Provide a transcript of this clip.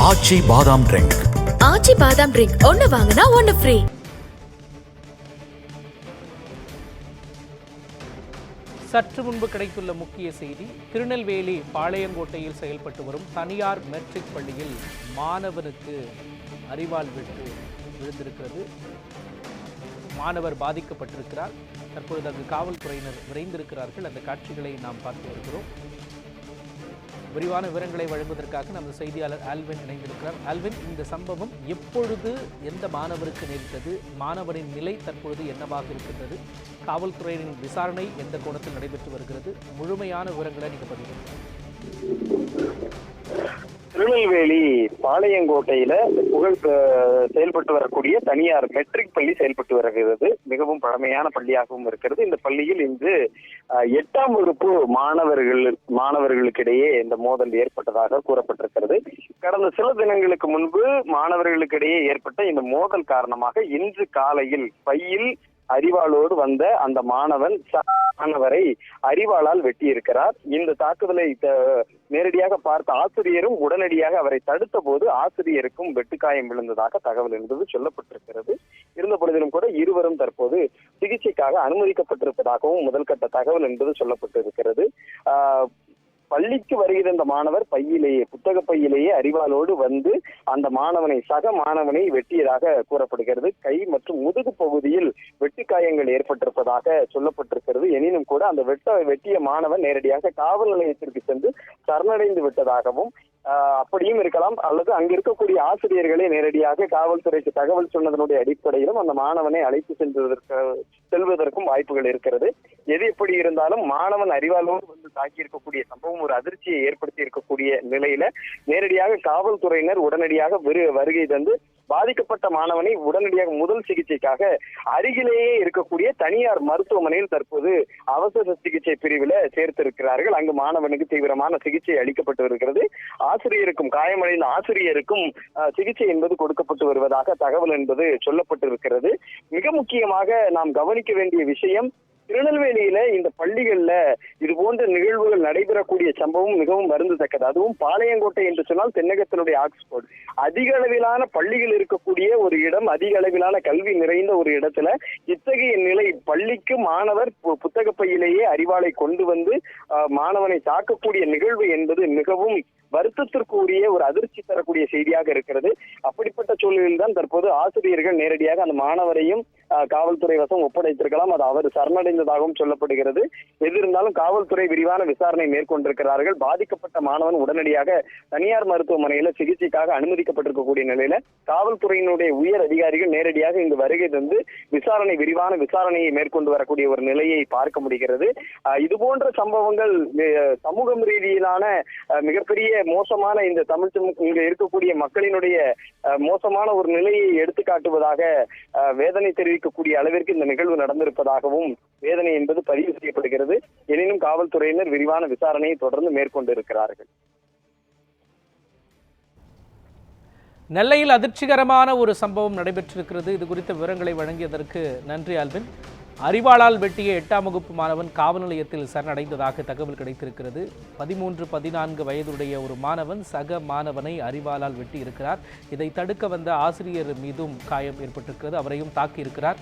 ஆச்சி பாதாம் ட்ரிங்க். ஆச்சி பாதாம் ட்ரிங்க் ஒன்னு வாங்கினா ஒன்னு ஃப்ரீ. சற்று முன்பு கிடைத்துள்ள முக்கிய செய்தி, திருநெல்வேலி பாளையங்கோட்டையில் செயல்பட்டு வரும் தனியார் மெட்ரிக் பள்ளியில் மாணவனுக்கு அரிவாள் வெட்டு விழுந்திருக்கிறது. மாணவர் பாதிக்கப்பட்டிருக்கிறார். தற்பொழுது அங்கு காவல்துறையினர் விரைந்திருக்கிறார்கள். அந்த காட்சிகளை நாம் பார்த்து வருகிறோம். விரிவான விவரங்களை வழங்குவதற்காக நமது செய்தியாளர் ஆல்வின் இணைந்திருக்கிறார். ஆல்வின், இந்த சம்பவம் எப்பொழுது எந்த மாணவருக்கு நேரிட்டது? மாணவரின் நிலை தற்பொழுது என்னவாக இருக்கின்றது? காவல்துறையினரின் விசாரணை எந்த கோணத்தில் நடைபெற்று வருகிறது? முழுமையான விவரங்களை நீங்க பதிவு. திருநெல்வேலி பாளையங்கோட்டையில செயல்பட்டு வரக்கூடிய தனியார் மெட்ரிக் பள்ளி செயல்பட்டு வருகிறது. மிகவும் பழமையான பள்ளியாகவும் இருக்கிறது. இந்த பள்ளியில் இன்று 8ஆம் வகுப்பு மாணவர்களுக்கிடையே இந்த மோதல் ஏற்பட்டதாக கூறப்பட்டிருக்கிறது. கடந்த சில தினங்களுக்கு முன்பு மாணவர்களுக்கிடையே ஏற்பட்ட இந்த மோதல் காரணமாக இன்று காலையில் பையில் அரிவாளோடு வந்த அந்த மாணவரை அரிவாளால் வெட்டியிருக்கிறார். இந்த தாக்குதலை நேரடியாக பார்த்த ஆசிரியரும் உடனடியாக அவரை தடுத்த போது ஆசிரியருக்கும் வெட்டுக்காயம் விழுந்ததாக தகவல் என்பது சொல்லப்பட்டிருக்கிறது. இருந்த பொழுதிலும் கூட இருவரும் தற்போது சிகிச்சைக்காக அனுமதிக்கப்பட்டிருப்பதாகவும் முதல்கட்ட தகவல் என்பது சொல்லப்பட்டிருக்கிறது. பள்ளிக்கு வருகிற இந்த மாணவர் புத்தக பையிலேயே அரிவாளோடு வந்து அந்த சக மாணவனை வெட்டியதாக கூறப்படுகிறது. கை மற்றும் முதுகு பகுதியில் வெட்டுக்காயங்கள் ஏற்பட்டிருப்பதாக சொல்லப்பட்டிருக்கிறது. எனினும் கூட அந்த வெட்டிய மாணவன் நேரடியாக காவல் நிலையத்திற்கு சென்று சரணடைந்து விட்டதாகவும், அப்படியும் இருக்கலாம், அல்லது அங்க இருக்கக்கூடிய ஆசிரியர்களே நேரடியாக காவல்துறைக்கு தகவல் சொன்னதனுடைய அடிப்படையிலும் அந்த மாணவனை அழைத்து செல்வதற்கும் வாய்ப்புகள் இருக்கிறது. எது எப்படி இருந்தாலும் மாணவன் அரிவாளோடு வந்து தாக்கி இருக்கக்கூடிய சம்பவம் ஒரு அதிர்ச்சியை ஏற்படுத்தி இருக்கக்கூடிய நிலையில நேரடியாக காவல்துறையினர் உடனடியாக வருகை தந்து பாதிக்கப்பட்ட மாணவனை உடனடியாக முதல் சிகிச்சைக்காக அருகிலேயே இருக்கக்கூடிய தனியார் மருத்துவமனையில் தற்போது அவசர சிகிச்சை பிரிவில் சேர்த்திருக்கிறார்கள். அங்கு மாணவனுக்கு தீவிரமான சிகிச்சை அளிக்கப்பட்டு வருகிறது. ஆசிரியருக்கும் காயமடைந்த ஆசிரியருக்கும் சிகிச்சை என்பது கொடுக்கப்பட்டு வருவதாக தகவல் என்பது சொல்லப்பட்டிருக்கிறது. மிக முக்கியமாக நாம் கவனிக்க வேண்டிய விஷயம், திருநெல்வேலியில இந்த பள்ளிகள்ல இது போன்ற நிகழ்வுகள் நடைபெறக்கூடிய சம்பவம் மிகவும் வருந்தத்தக்கது. அதுவும் பாளையங்கோட்டை என்று சொன்னால் தென்னகத்தினுடைய ஆக்ஸ்போர்ட், அதிக அளவிலான பள்ளிகள் இருக்கக்கூடிய ஒரு இடம், அதிக அளவிலான கல்வி நிறைந்த ஒரு இடத்துல இத்தகைய நிலை, பள்ளிக்கு மாணவர் புத்தக பையிலேயே அரிவாளை கொண்டு வந்து மாணவனை தாக்கக்கூடிய நிகழ்வு என்பது மிகவும் வருத்தத்திற்குரிய ஒரு அதிர்ச்சி தரக்கூடிய செய்தியாக இருக்கிறது. அப்படிப்பட்ட சூழலில் தான் தற்போது ஆசிரியர்கள் நேரடியாக அந்த மாணவரையும் காவல்துறை வசம் ஒப்படைத்திருக்கலாம். அது அவர் சரணடைந்ததாகவும் சொல்லப்படுகிறது. எது இருந்தாலும் காவல்துறை விரிவான விசாரணை மேற்கொண்டிருக்கிறார்கள். பாதிக்கப்பட்ட மாணவன் உடனடியாக தனியார் மருத்துவமனையில சிகிச்சைக்காக அனுமதிக்கப்பட்டிருக்கக்கூடிய நிலையில காவல்துறையினுடைய உயர் அதிகாரிகள் நேரடியாக இங்கு வருகை தந்து விரிவான விசாரணையை மேற்கொண்டு வரக்கூடிய ஒரு நிலையை பார்க்க முடிகிறது. இது போன்ற சம்பவங்கள் சமூகம் ரீதியிலான மிகப்பெரிய மோசமான இந்த இங்க இருக்கக்கூடிய மக்களினுடைய மோசமான ஒரு நிலையை எடுத்து காட்டுவதாக வேதனை தெரிவிக்கக்கூடிய அளவிற்கு இந்த நிகழ்வு நடந்திருப்பதாகவும் வேதனை என்பது பதிவு செய்யப்படுகிறது. எனினும் காவல்துறையினர் விரிவான விசாரணையை தொடர்ந்து மேற்கொண்டு இருக்கிறார்கள். நெல்லையில் அதிர்ச்சிகரமான ஒரு சம்பவம் நடைபெற்றிருக்கிறது. இது குறித்த விவரங்களை வழங்கியதற்கு நன்றி ஆல்வின். அரிவாளால் வெட்டிய 8ஆம் வகுப்பு மாணவன் காவல் நிலையத்தில் சரணடைந்ததாக தகவல் கிடைத்திருக்கிறது. 13-14 வயதுடைய ஒரு மாணவன் சக மாணவனை அரிவாளால் வெட்டி இருக்கிறார். இதை தடுக்க வந்த ஆசிரியர் மீதும் காயம் ஏற்பட்டிருக்கிறது. அவரையும் தாக்கியிருக்கிறார்.